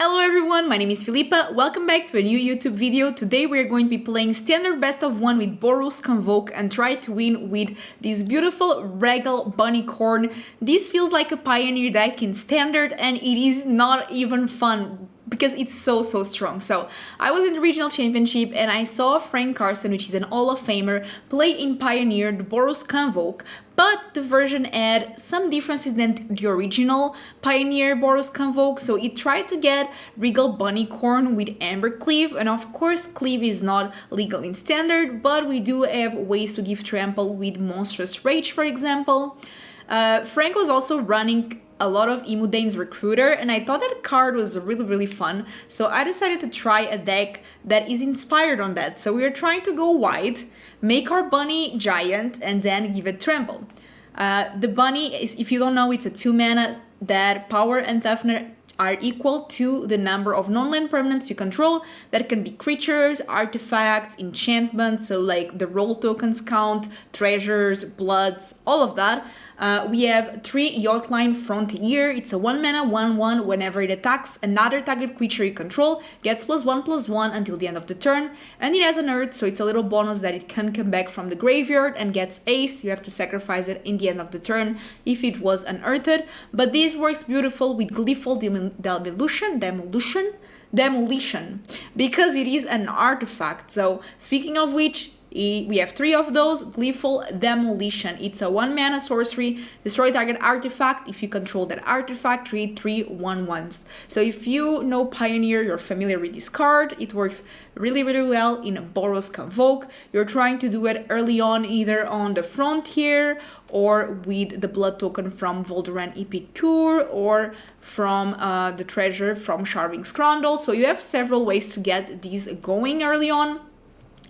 Hello everyone, my name is Filipa. Welcome back to a new YouTube video. Today we are going to be playing standard best of one with Boros Convoke and try to win with this beautiful Regal Bunnicorn. This feels like a Pioneer deck in standard and it is not even fun because it's so strong. So I was in the regional championship and I saw Frank Carson, which is an Hall of Famer, play in Pioneer the Boros Convoke, but the version had some differences than the original Pioneer Boros Convoke. So it tried to get Regal Bunnicorn with Embercleave, and of course Cleave is not legal in standard, but we do have ways to give trample with Monstrous Rage, for example. Frank was also running a lot of Imodane's Recruiter, and I thought that card was really fun, so I decided to try a deck that is inspired on that. So we are trying to go white, make our bunny giant, and then give it trample. The bunny is, if you don't know, it's a 2-mana that power and toughness are equal to the number of non-land permanents you control. That can be creatures, artifacts, enchantments, so like the roll tokens count, treasures, bloods, all of that. We have 3 Yotian Frontliner. It's a 1-mana 1/1. Whenever it attacks another target creature you control, gets +1/+1 until the end of the turn. And it has an Earth, so it's a little bonus that it can come back from the graveyard and gets aced. You have to sacrifice it in the end of the turn if it was unearthed. But this works beautiful with Gleeful Demolition, because it is an artifact. So speaking of which, we have 3 of those. Gleeful Demolition. It's a 1-mana sorcery. Destroy target artifact. If you control that artifact, create 3 1/1s. So if you know Pioneer, you're familiar with this card. It works really well in a Boros Convoke. You're trying to do it early on, either on the Frontier or with the blood token from Voldaren Epicure or from the treasure from Charming Scoundrel. So you have several ways to get these going early on.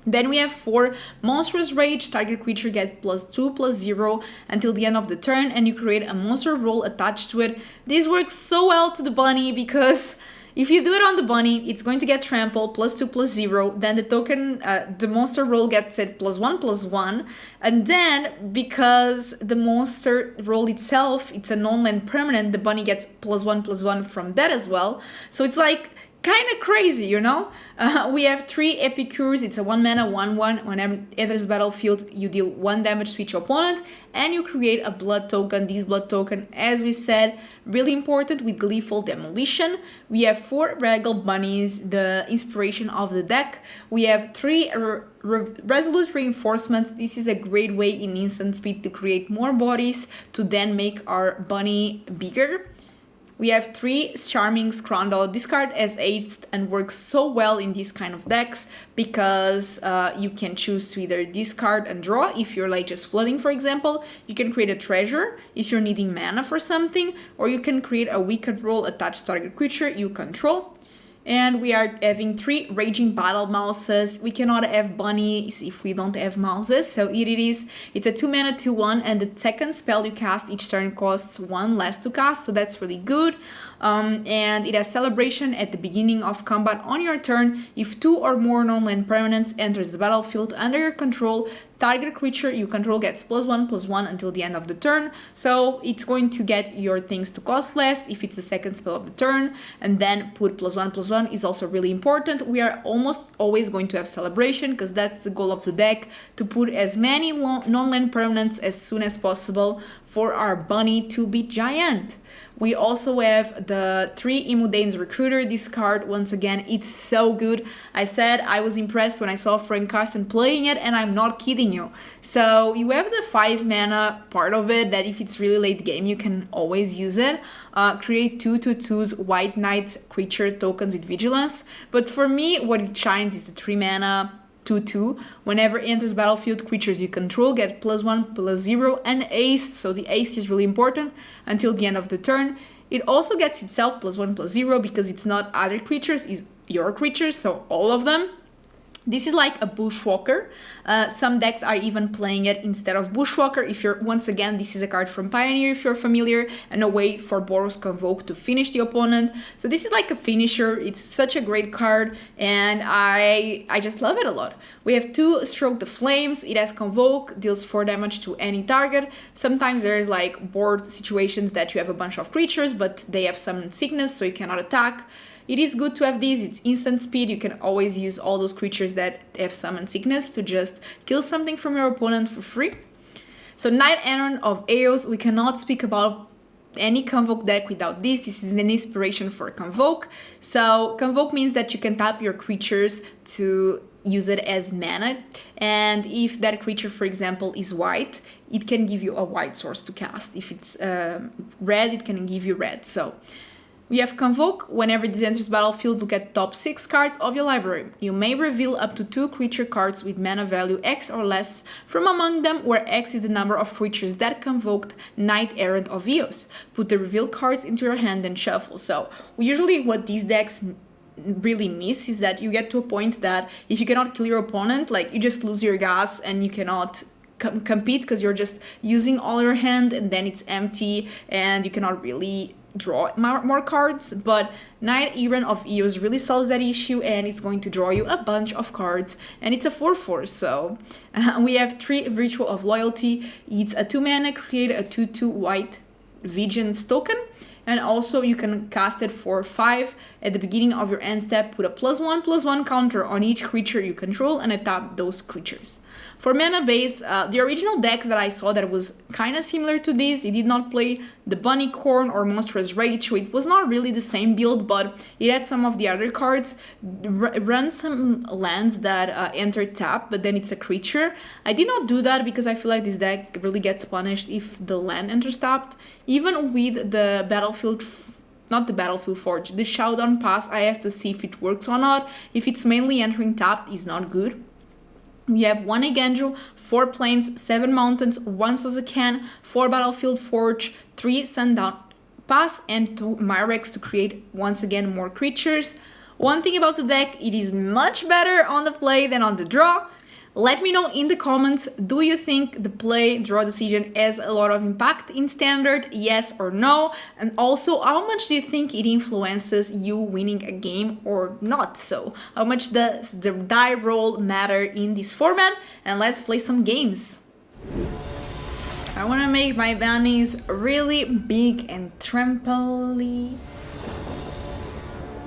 Then we have 4 Monstrous Rage. Target creature gets +2/+0 until the end of the turn, and you create a monster roll attached to it. This works so well to the bunny because if you do it on the bunny, it's going to get trampled +2/+0. Then the token, the monster roll gets it +1/+1, and then because the monster roll itself, it's a non-land permanent, the bunny gets +1/+1 from that as well. So it's like kind of crazy, you know? We have 3 Epicures. It's a 1-mana 1/1. Whenever it enters the battlefield, you deal 1 damage to each opponent, and you create a blood token. This blood token, as we said, really important with Gleeful Demolition. We have 4 Regal Bunnies, the inspiration of the deck. We have 3 Resolute Reinforcements. This is a great way in instant speed to create more bodies to then make our bunny bigger. We have 3 Charming Scoundrel. This card has aged and works so well in these kind of decks because you can choose to either discard and draw if you're like just flooding, for example. You can create a treasure if you're needing mana for something, or you can create a wicked roll attached to target creature you control. And we are having 3 Raging Battle Mouses. We cannot have bunnies if we don't have mouses, so it's a 2-mana 2/1, and the second spell you cast each turn costs 1 less to cast, so that's really good. And it has Celebration at the beginning of combat on your turn. If 2 or more non-land permanents enters the battlefield under your control, target creature you control gets +1/+1 until the end of the turn. So it's going to get your things to cost less if it's the second spell of the turn, and then put +1/+1 is also really important. We are almost always going to have Celebration because that's the goal of the deck, to put as many non-land permanents as soon as possible for our bunny to be giant. We also have the 3 Imodane's Recruiter. This card, once again, it's so good. I said I was impressed when I saw Frank Carson playing it, and I'm not kidding you. So you have the 5-mana part of it that if it's really late game, you can always use it. Create 2/2s White Knight creature tokens with Vigilance. But for me, what it shines is the 3-mana 2/2. Whenever it enters battlefield, creatures you control get +1/+0 and aced, so the ace is really important until the end of the turn. It also gets itself +1/+0 because it's not other creatures, it's your creatures, so all of them. This is like a Bushwalker. Some decks are even playing it instead of Bushwalker. If you're, once again, this is a card from Pioneer if you're familiar, and a way for Boros Convoke to finish the opponent. So this is like a finisher. It's such a great card, and I just love it a lot. We have 2 Stoke the Flames. It has Convoke, deals 4 damage to any target. Sometimes there's like board situations that you have a bunch of creatures, but they have some sickness, so you cannot attack. it is good to have these. It's instant speed. You can always use all those creatures that have summon sickness to just kill something from your opponent for free. So Knight-Errant of Eos, we cannot speak about any Convoke deck without this. This is an inspiration for Convoke. So Convoke means that you can tap your creatures to use it as mana, and if that creature, for example, is white, it can give you a white source to cast. If it's red, it can give you red. So we have Convoke. Whenever this enters battlefield, look at top 6 cards of your library. You may reveal up to 2 creature cards with mana value X or less from among them, where X is the number of creatures that convoked Knight-Errant of Eos. Put the revealed cards into your hand and shuffle. So usually what these decks really miss is that you get to a point that if you cannot kill your opponent, like, you just lose your gas and you cannot compete because you're just using all your hand, and then it's empty and you cannot really draw more cards. But Knight-Errant of Eos really solves that issue, and it's going to draw you a bunch of cards, and it's a 4/4. So we have 3 Ritual of Loyalty. It's a 2 mana, create a 2/2 white Vigilance token, and also you can cast it for 5 at the beginning of your end step. Put a +1/+1 counter on each creature you control and attack those creatures. For mana base, the original deck that I saw that was kind of similar to this, it did not play the Bunnicorn or Monstrous Rage, so it was not really the same build, but it had some of the other cards. Run some lands that enter tap, but then it's a creature. I did not do that because I feel like this deck really gets punished if the land enters tapped. Even with the Battlefield not the Battlefield Forge, the Sundown Pass, I have to see if it works or not. If it's mainly entering tapped, it's not good. We have 1 Eiganjo, 4 Plains, 7 Mountains, 1 Sokenzan, 4 Battlefield Forge, 3 Sundown Pass, and 2 Mirrex to create, once again, more creatures. One thing about the deck, it is much better on the play than on the draw. Let me know in the comments, do you think the play-draw decision has a lot of impact in Standard, yes or no? And also, how much do you think it influences you winning a game or not? So, how much does the die roll matter in this format? And let's play some games. I want to make my bunnies really big and tramply.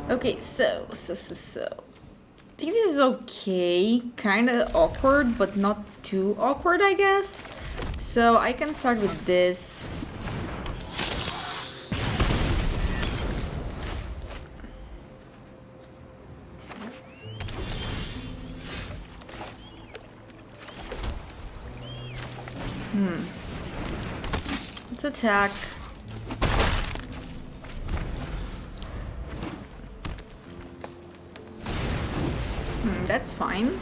Okay, so. I think this is okay, kind of awkward, but not too awkward, I guess. So I can start with this. Let's attack. That's fine.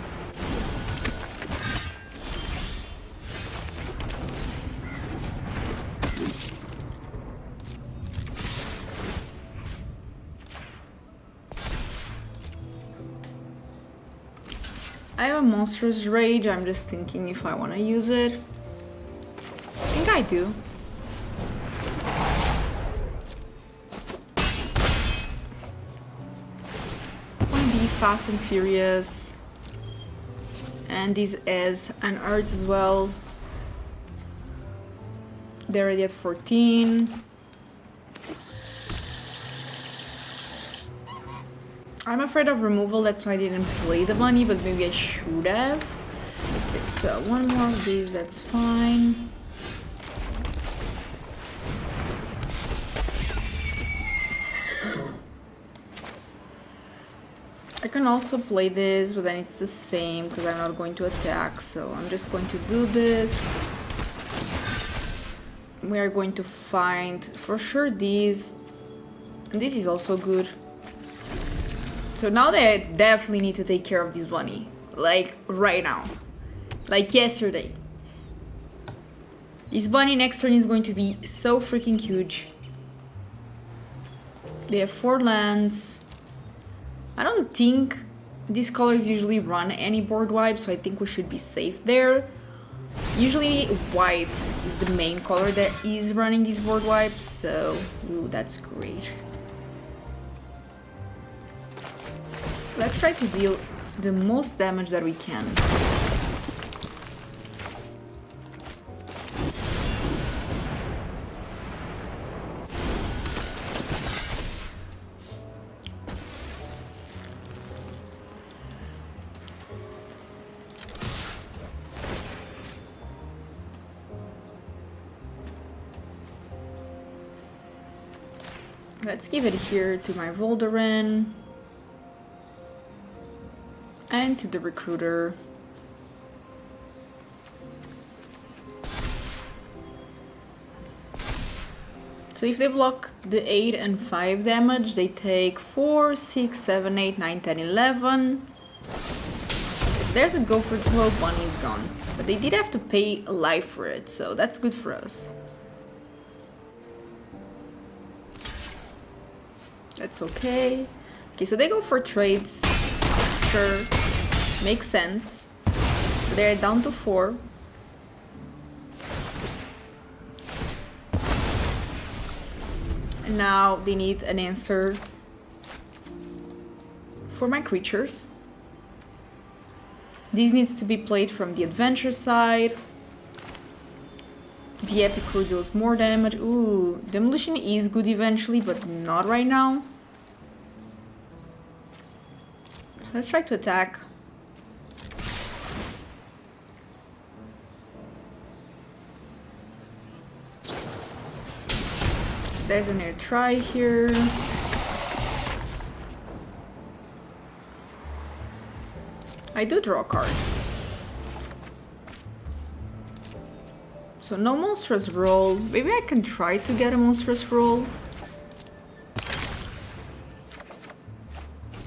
I have a Monstrous Rage. I'm just thinking if I want to use it. I think I do. Fast and Furious, and this is an Earth as well. They're already at 14. I'm afraid of removal, that's why I didn't play the bunny, but maybe I should have. Okay, so 1 more of these, that's fine. I can also play this, but then it's the same because I'm not going to attack, so I'm just going to do this. We are going to find for sure these, and this is also good. So now that I definitely need to take care of this bunny, like right now, like yesterday. This bunny next turn is going to be so freaking huge. They have 4 lands. I don't think these colors usually run any board wipe, so I think we should be safe there. Usually white is the main color that is running these board wipes, so ooh, that's great. Let's try to deal the most damage that we can. Let's give it here to my Voldaren. And to the Recruiter. So if they block the 8 and 5 damage, they take 4, 6, 7, 8, 9, 10, 11. So there's a go for 12, one is gone. But they did have to pay a life for it, so that's good for us. That's okay. Okay, so they go for trades. Sure, makes sense. They're down to 4. And now they need an answer for my creatures. This needs to be played from the adventure side. The Epicure deals more damage. Ooh, Demolition is good eventually, but not right now. Let's try to attack. So there's another try here. I do draw a card. So no monstrous roll. Maybe I can try to get a monstrous roll.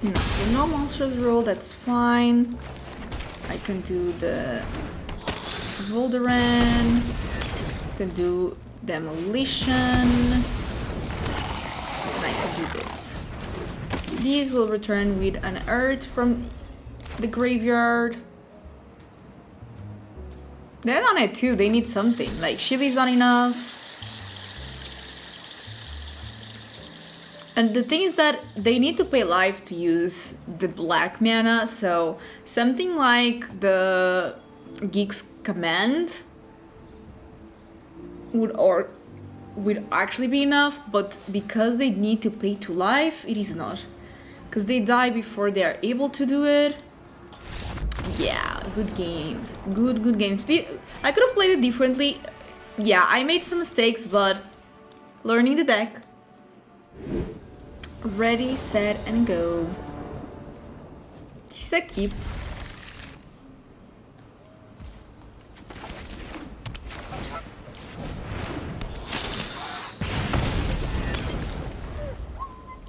No, so no monstrous roll, that's fine. I can do the Voldaren. Can do Demolition. And I can do this. These will return with an Earth from the graveyard. They're on it too, they need something. Like, shield is not enough. And the thing is that they need to pay life to use the black mana, so something like the Geek's Command would actually be enough, but because they need to pay to life, it is not. Because they die before they are able to do it. Yeah, good games. Good games. I could have played it differently. Yeah, I made some mistakes, but learning the deck. Ready, set, and go. This is a keep.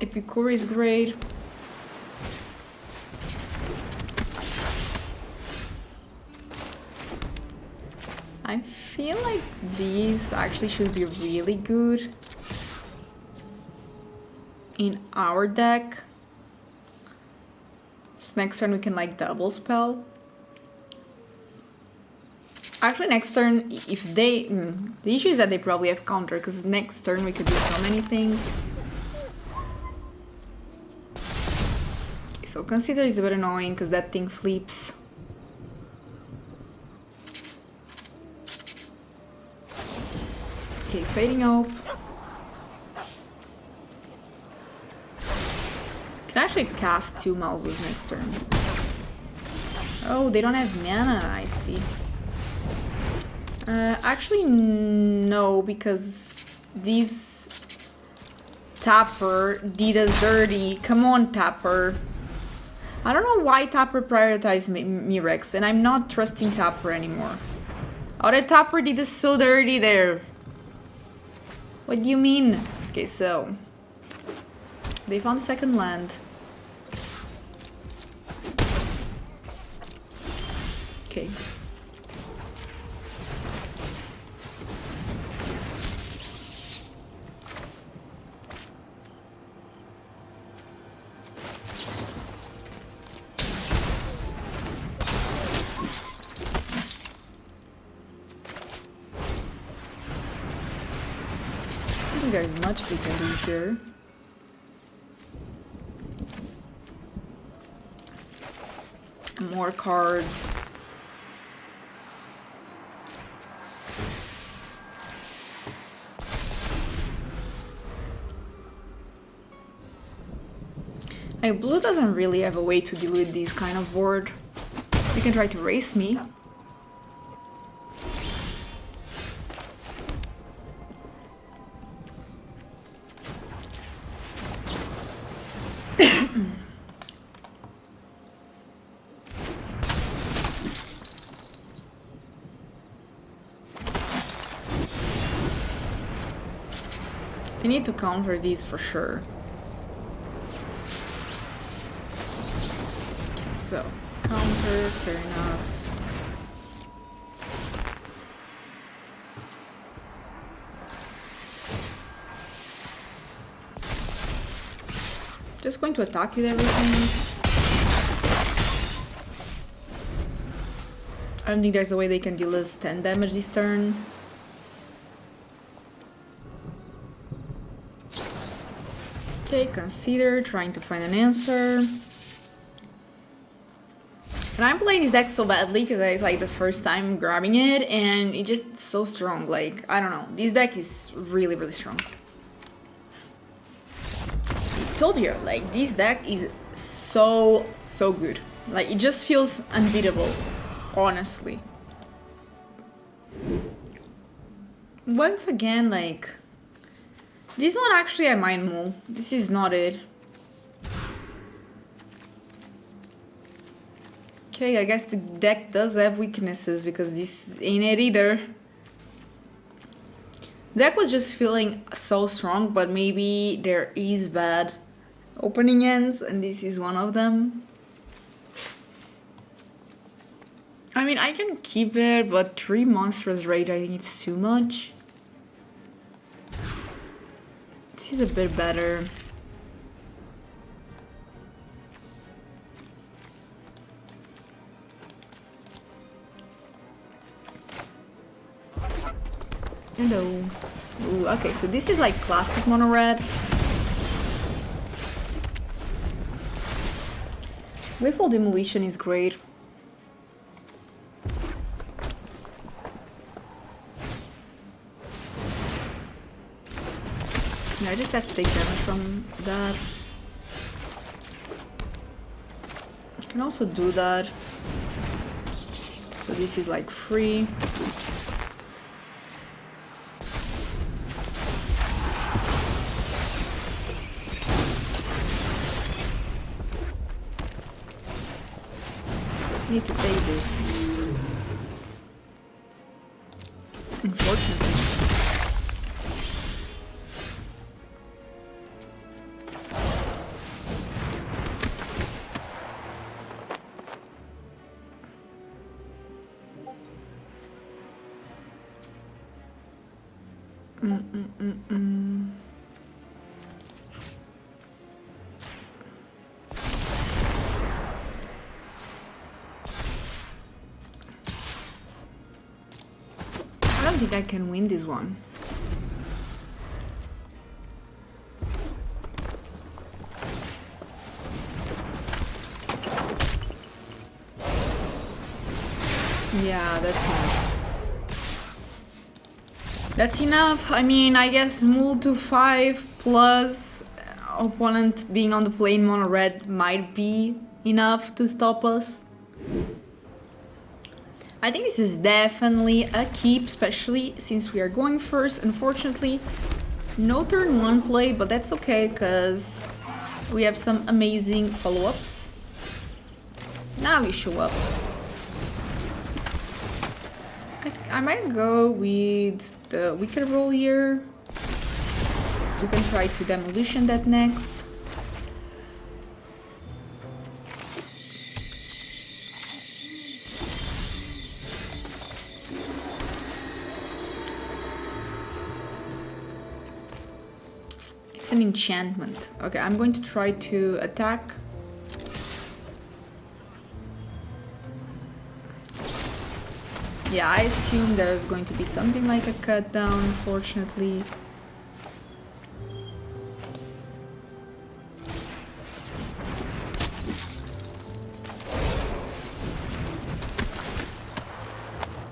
Epicure is great. I feel like these actually should be really good in our deck. So next turn we can like double spell. Actually next turn, if they... the issue is that they probably have counter, because next turn we could do so many things. Okay, so Consider is a bit annoying because that thing flips. Okay, Fading Hope. Can actually cast 2 Mouses next turn. Oh, they don't have mana, I see. Actually, no, because these Tapper did us dirty. Come on, Tapper. I don't know why Tapper prioritized Mirrex, and I'm not trusting Tapper anymore. Oh, that Tapper did us so dirty there. What do you mean? Okay, so they found second land. Okay. I think there's much they can do here. More cards. Like, blue doesn't really have a way to deal with this kind of board. You can try to race me. I need to counter these for sure. Okay, so counter, fair enough. Just going to attack with everything. I don't think there's a way they can deal us 10 damage this turn. Okay, consider trying to find an answer. And I'm playing this deck so badly because it's like the first time grabbing it and it's just so strong. Like, I don't know. This deck is really, really strong. I told you, like, this deck is so good. Like, it just feels unbeatable, honestly. Once again, like, this one actually I might move. This is not it. Okay, I guess the deck does have weaknesses because this ain't it either. Deck was just feeling so strong, but maybe there is bad opening ends, and this is one of them. I mean, I can keep it, but 3 Monstrous Rage, I think it's too much. This is a bit better. Hello. Ooh, okay, so this is like classic mono red. Gleeful Demolition is great. Yeah, I just have to take damage from that. I can also do that. So this is like free. Need to take this. Unfortunately. I don't think I can win this one. Yeah, that's enough. That's enough. I mean, I guess move to 5 plus opponent being on the plain mono red might be enough to stop us. I think this is definitely a keep, especially since we are going first. Unfortunately, no turn 1 play, but that's okay because we have some amazing follow-ups. Now you show up. I might go with the Wicked roll here. We can try to demolition that next. It's an enchantment. Okay, I'm going to try to attack. Yeah, I assume there's going to be something like a cut down, unfortunately.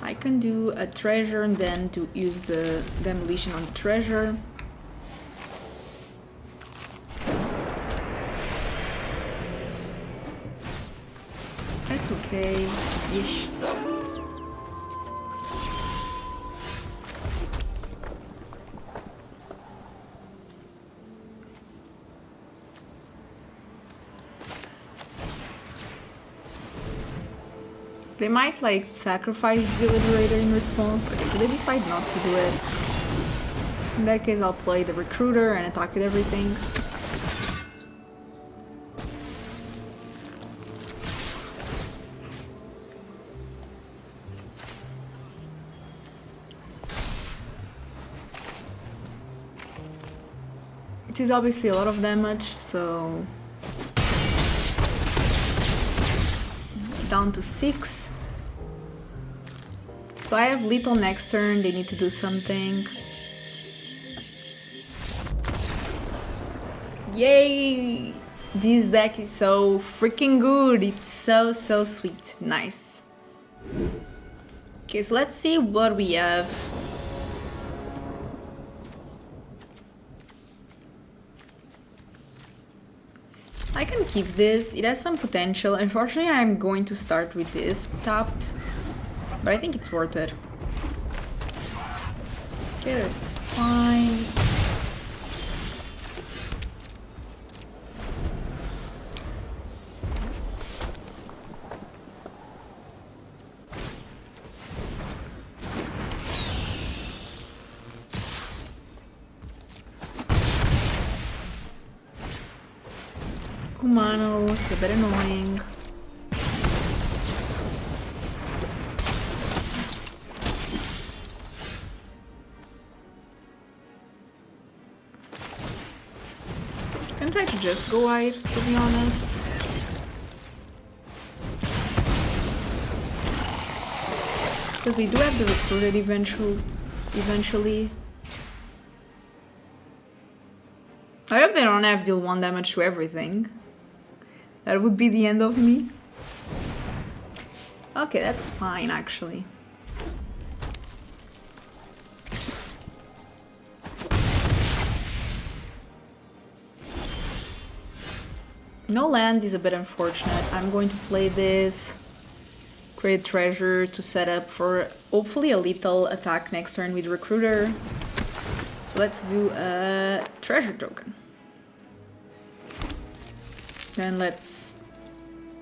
I can do a treasure and then to use the demolition on the treasure. That's okay. Ish. They might like sacrifice the Liberator in response. Okay, so they decide not to do it. In that case, I'll play the Recruiter and attack with everything. Which is obviously a lot of damage, so... down to 6. So I have lethal next turn, they need to do something. Yay! This deck is so freaking good, it's so sweet, nice. Okay, so let's see what we have. I can keep this, it has some potential. Unfortunately, I'm going to start with this tapped, but I think it's worth it. Okay, that's fine. Kumano, it's a bit annoying. Can try to just go wide, to be honest. Because we do have the recruited eventually. I hope they don't have deal 1 damage to everything. That would be the end of me. Okay, that's fine actually. No land is a bit unfortunate. I'm going to play this. Create treasure to set up for hopefully a lethal attack next turn with Recruiter. So let's do a treasure token. Then let's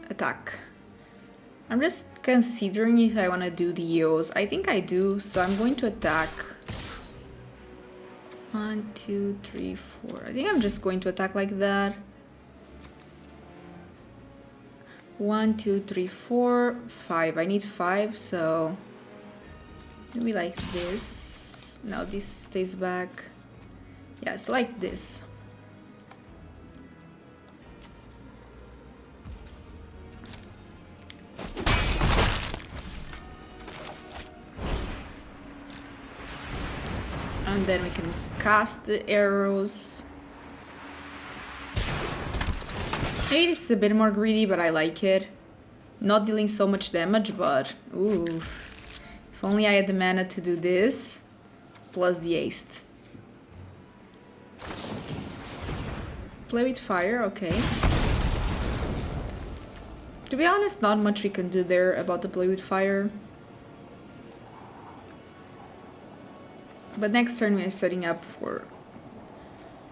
attack. I'm just considering if I want to do the Eos. I think I do, so I'm going to attack. 1, 2, 3, 4. I think I'm just going to attack like that. 1, 2, 3, 4, 5. I need 5, so maybe like this. No, this stays back. Yeah, it's like this. And then we can cast the arrows. Maybe this is a bit more greedy, but I like it. Not dealing so much damage, but oof. If only I had the mana to do this. Plus the haste. Play with fire, okay. To be honest, not much we can do there about the play with fire. But next turn we are setting up for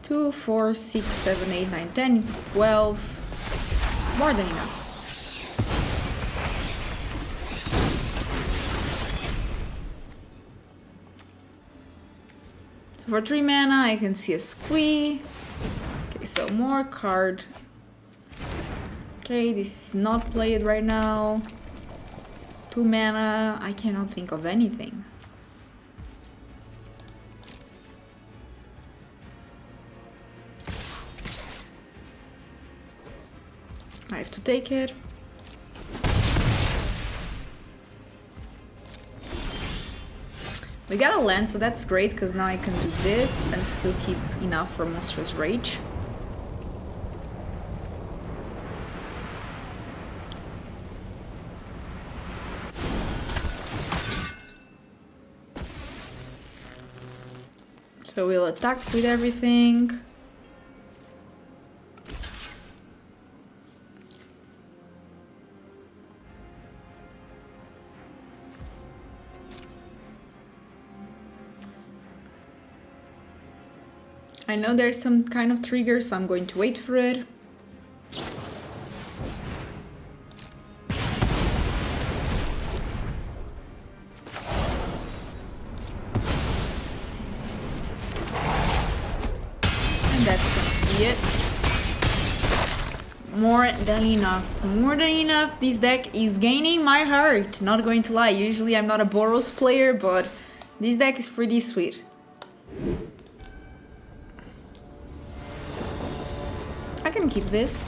2, 4, 6, 7, 8, 9, 10, 12. More than enough. So for 3 mana I can see a squee. Okay, so more card. Okay, this is not played right now. 2 mana, I cannot think of anything. I have to take it. We got a land, so that's great, because now I can do this and still keep enough for Monstrous Rage. So we'll attack with everything. I know there's some kind of trigger, so I'm going to wait for it. more than enough. More than enough. This deck is gaining my heart. Not going to lie. Usually I'm not a Boros player, but this deck is pretty sweet. I can keep this.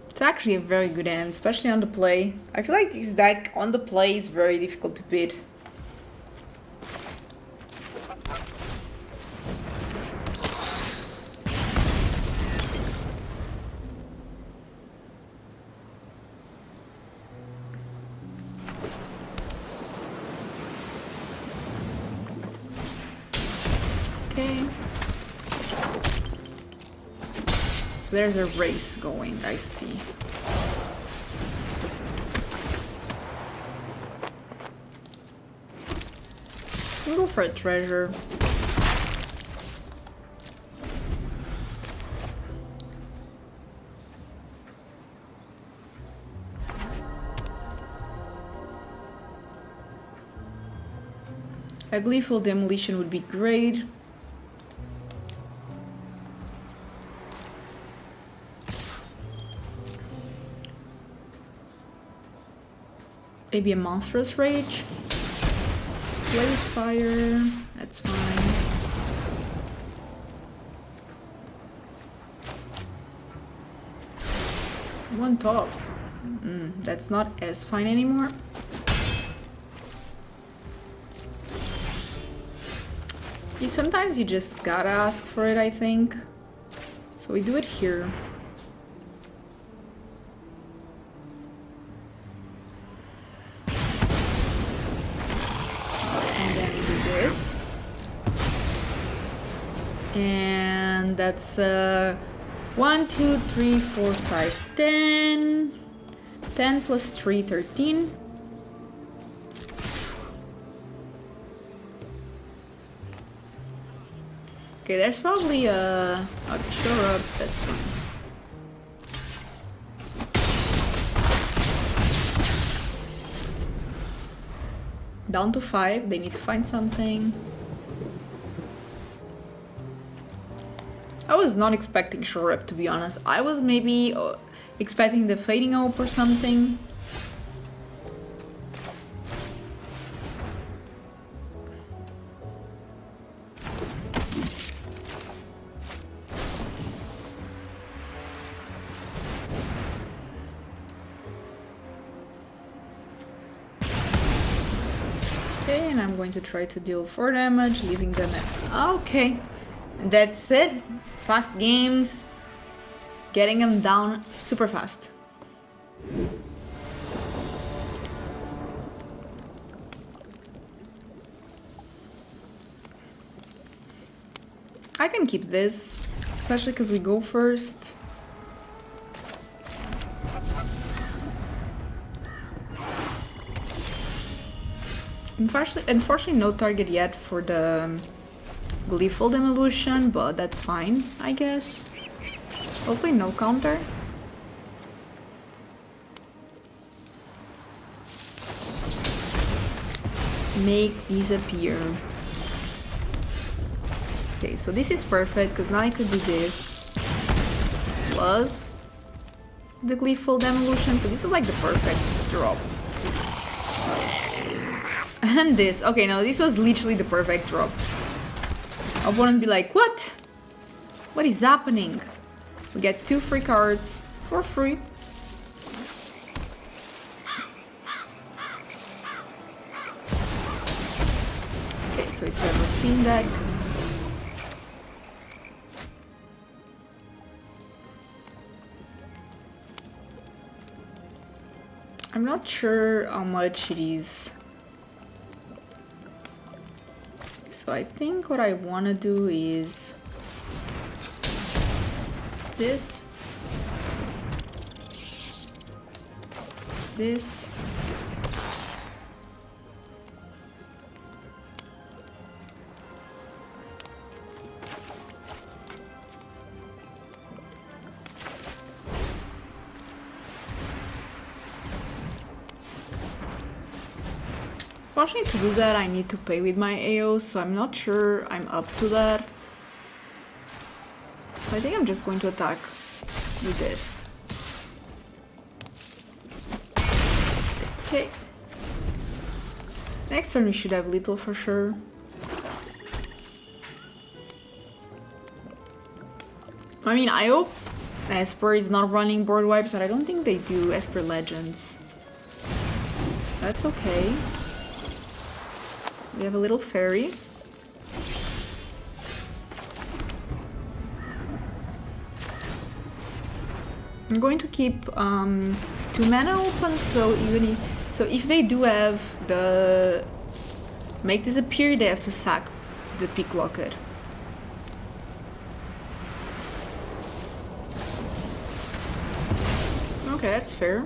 It's actually a very good hand, especially on the play. I feel like this deck on the play is very difficult to beat. Okay. So there's a race going, I see. We'll go for a treasure. A Gleeful Demolition would be great. Maybe a Monstrous Rage. Blade Fire. That's fine. One top. That's not as fine anymore. Yeah, sometimes you just gotta ask for it, I think. So we do it here. And that's 1, 2, 3, 4, 5, 10. 10 plus 3, 13. Okay, there's probably a shore up, that's fine. Down to 5, they need to find something. I was not expecting shore up, to be honest. I was maybe expecting the Fading Hope or something. Okay, and I'm going to try to deal 4 damage, leaving them at... Okay, that's it. Fast games, getting them down super fast. I can keep this, especially because we go first. Unfortunately, no target yet for the Gleeful Demolition, but that's fine, I guess. Hopefully no counter. Make these appear. Okay, so this is perfect, because now I could do this. Plus the Gleeful Demolition, so this was like the perfect drop. And this. Okay, no, this was literally the perfect drop. Opponent be like, what? What is happening? We get 2 free cards for free. Okay, so it's a routine deck. I'm not sure how much it is. So I think what I want to do is this, this, unfortunately, to do that I need to pay with my Eos, so I'm not sure I'm up to that. I think I'm just going to attack. We did. Okay. Next turn we should have little for sure. I mean, I hope Esper is not running board wipes, but I don't think they do Esper Legends. That's okay. We have a little fairy. I'm going to keep 2 mana open, so if they do have the make disappear, they have to sack the Picklocket. Okay, that's fair.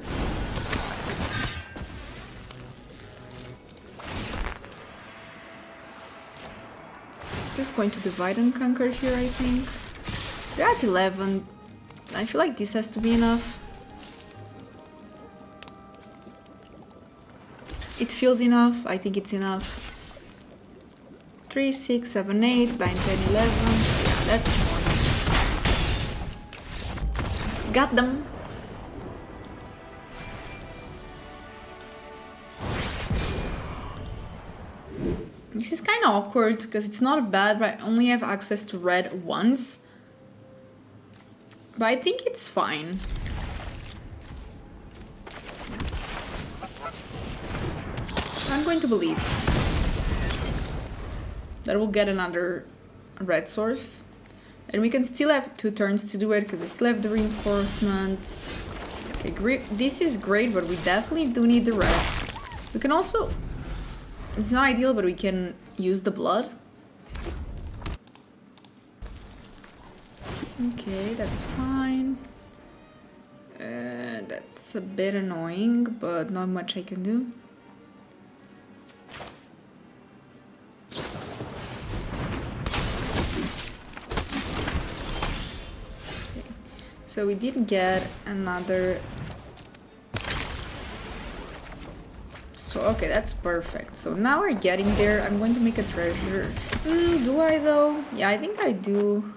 Just going to divide and conquer here, I think. They're at 11. I feel like this has to be enough. It feels enough. I think it's enough. 3, 6, 7, 8, 9, 10, 11. Yeah, that's one. Got them. This is kind of awkward because it's not bad, but I only have access to red once. But I think it's fine. I'm going to believe that we'll get another red source. And we can still have 2 turns to do it because I still have the reinforcements. Okay, this is great, but we definitely do need the red. We can also... It's not ideal, but we can use the blood. Okay, that's fine. That's a bit annoying, but not much I can do. Okay. So we did get another... So, okay, that's perfect. So now we're getting there. I'm going to make a treasure. Do I though? Yeah, I think I do.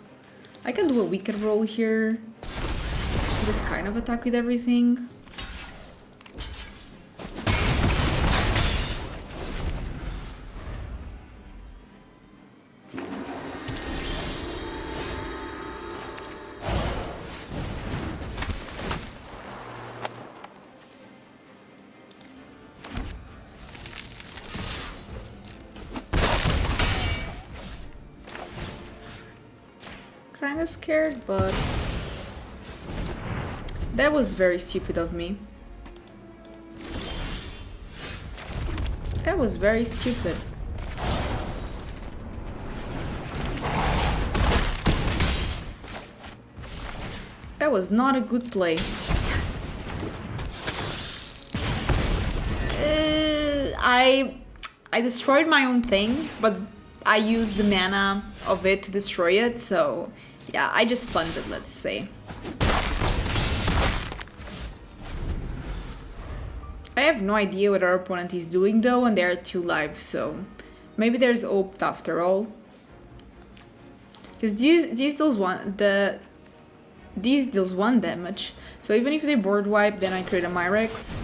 I can do a wicked roll here. Just kind of attack with everything. Kind of scared, but that was very stupid of me. That was very stupid. That was not a good play. I destroyed my own thing, but I used the mana of it to destroy it, so yeah, I just punted, let's say. I have no idea what our opponent is doing though, and they are 2 live, so maybe there's hope after all. Because these deals 1 damage, so even if they board wipe, then I create a Mirrex.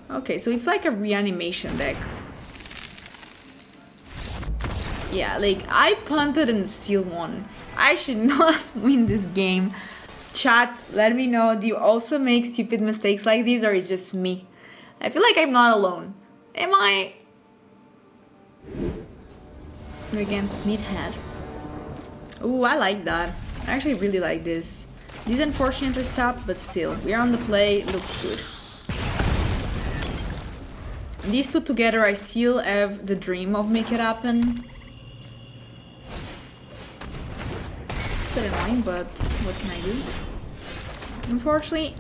Okay, so it's like a reanimation deck. Yeah, like, I punted and still won. I should not win this game. Chat, let me know, do you also make stupid mistakes like these, or is it just me? I feel like I'm not alone. Am I? We're against Meathead. Ooh, I like that. I actually really like this. These unfortunate are stopped, but still, we are on the play, looks good. These 2 together, I still have the dream of make it happen. It's a bit annoying, but what can I do? Unfortunately,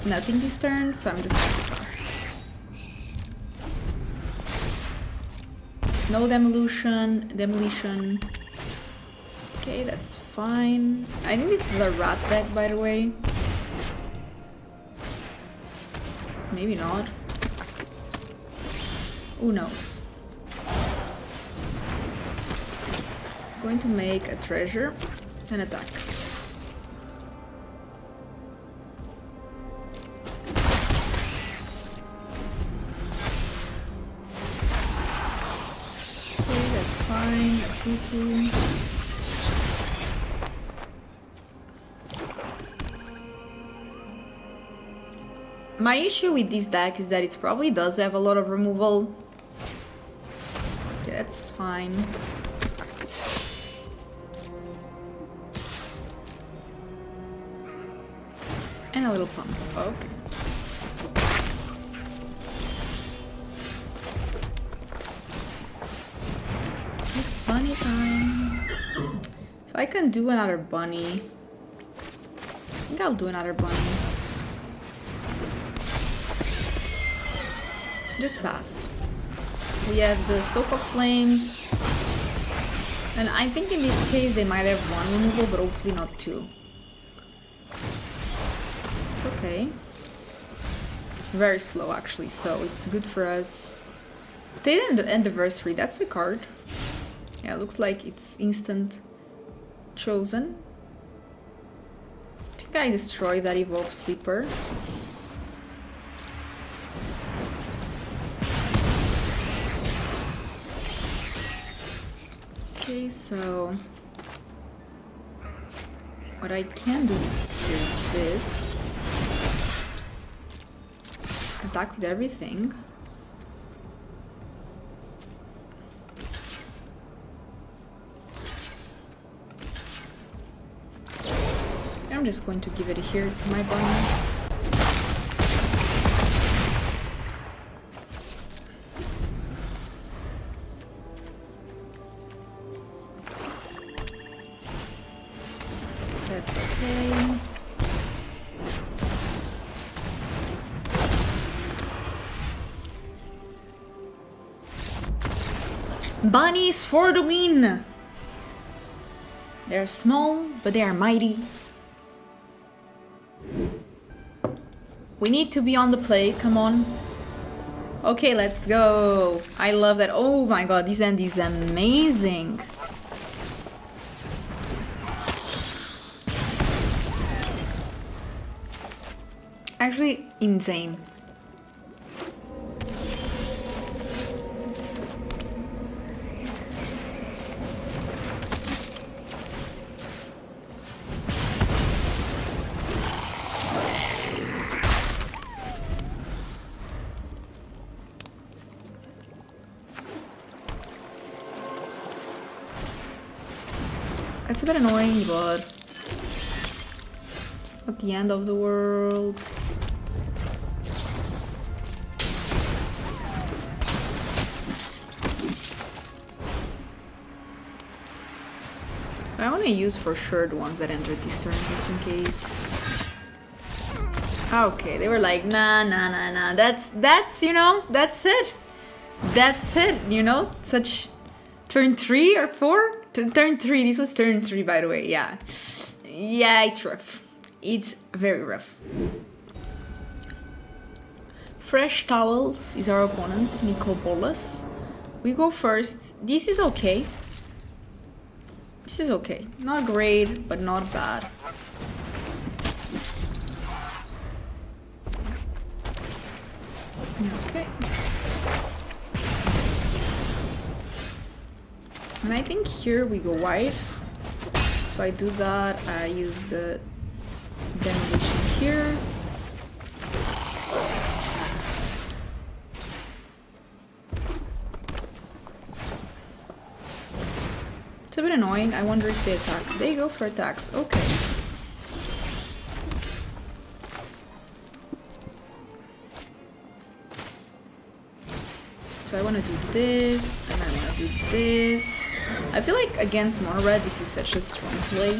nothing this turn, so I'm just going to pass. No demolition. Okay, that's fine. I think this is a rat deck, by the way. Maybe not. Who knows? Going to make a treasure and attack. fine. 2-2. My issue with this deck is that it probably does have a lot of removal. Okay, that's fine. And a little pump. Okay. It's bunny time. So I can do another bunny. I think I'll do another bunny. Just pass. We have the Stoke of Flames. And I think in this case they might have one removal, but hopefully not two. It's okay. It's very slow actually, so it's good for us. Date Anniversary, that's a card. Yeah, it looks like it's instant chosen. I think I destroy that Evolve Sleeper. Okay, so what I can do is this. Attack with everything. I'm just going to give it here to my bunny. That's okay. Bunnies for the win! They're small, but they are mighty. We need to be on the play, come on. Okay, let's go. I love that. Oh my god, this end is amazing. Actually, insane. It's a bit annoying, but it's not the end of the world. I want to use for sure the ones that entered this turn just in case. Okay, they were like, nah. That's you know, that's it. That's it, you know? Such turn 3 or 4? Turn 3, this was turn 3 by the way, yeah. Yeah, it's rough. It's very rough. Fresh Towels is our opponent, Nico Bolas. We go first. This is okay. This is okay. Not great, but not bad. Okay. And I think here we go white. So I do that, I use the demolition here. It's a bit annoying. I wonder if they attack. They go for attacks. Okay. So I want to do this, and I want to do this. I feel like against mono red, this is such a strong play.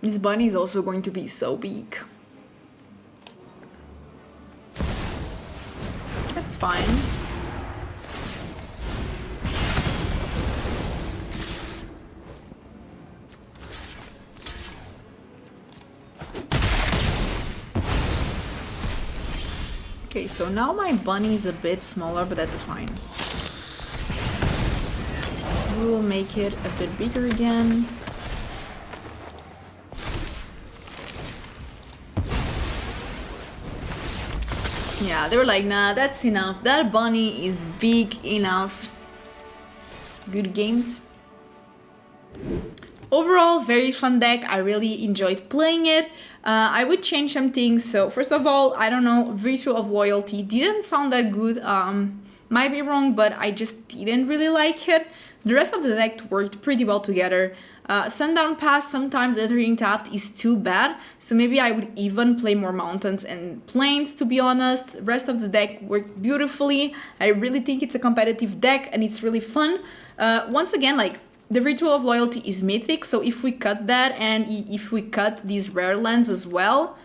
This bunny is also going to be so big. That's fine. Okay, so now my bunny is a bit smaller, but that's fine. We will make it a bit bigger again. Yeah, they were like, nah, that's enough. That bunny is big enough. Good games. Overall, very fun deck. I really enjoyed playing it. I would change some things. So first of all, I don't know, Virtue of Loyalty didn't sound that good. Might be wrong, but I just didn't really like it. The rest of the deck worked pretty well together. Sundown Pass, sometimes entering tapped is too bad, so maybe I would even play more mountains and plains, to be honest. The rest of the deck worked beautifully. I really think it's a competitive deck and it's really fun. Once again, like, the Ritual of Loyalty is mythic, so if we cut that and if we cut these rare lands as well,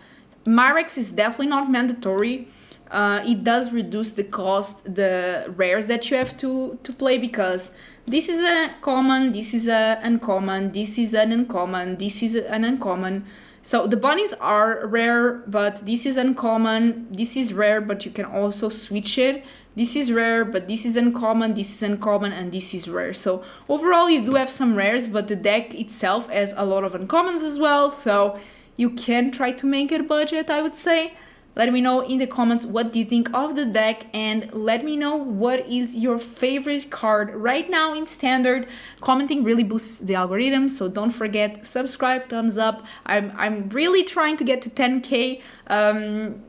Mirrex is definitely not mandatory. It does reduce the cost, the rares that you have to play, because this is a common, this is an uncommon, this is an uncommon, this is an uncommon. So the bunnies are rare, but this is uncommon, this is rare, but you can also switch it. This is rare, but this is uncommon, this is uncommon, and this is rare. So overall you do have some rares, but the deck itself has a lot of uncommons as well, so you can try to make it budget, I would say. Let me know in the comments what do you think of the deck, and let me know what is your favorite card right now in Standard. Commenting really boosts the algorithm, so don't forget, subscribe, thumbs up. I'm really trying to get to 10k,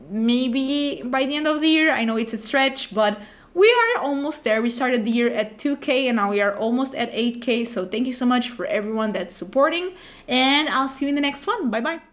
maybe by the end of the year. I know it's a stretch, but we are almost there. We started the year at 2k and now we are almost at 8k, so thank you so much for everyone that's supporting, and I'll see you in the next one. Bye bye.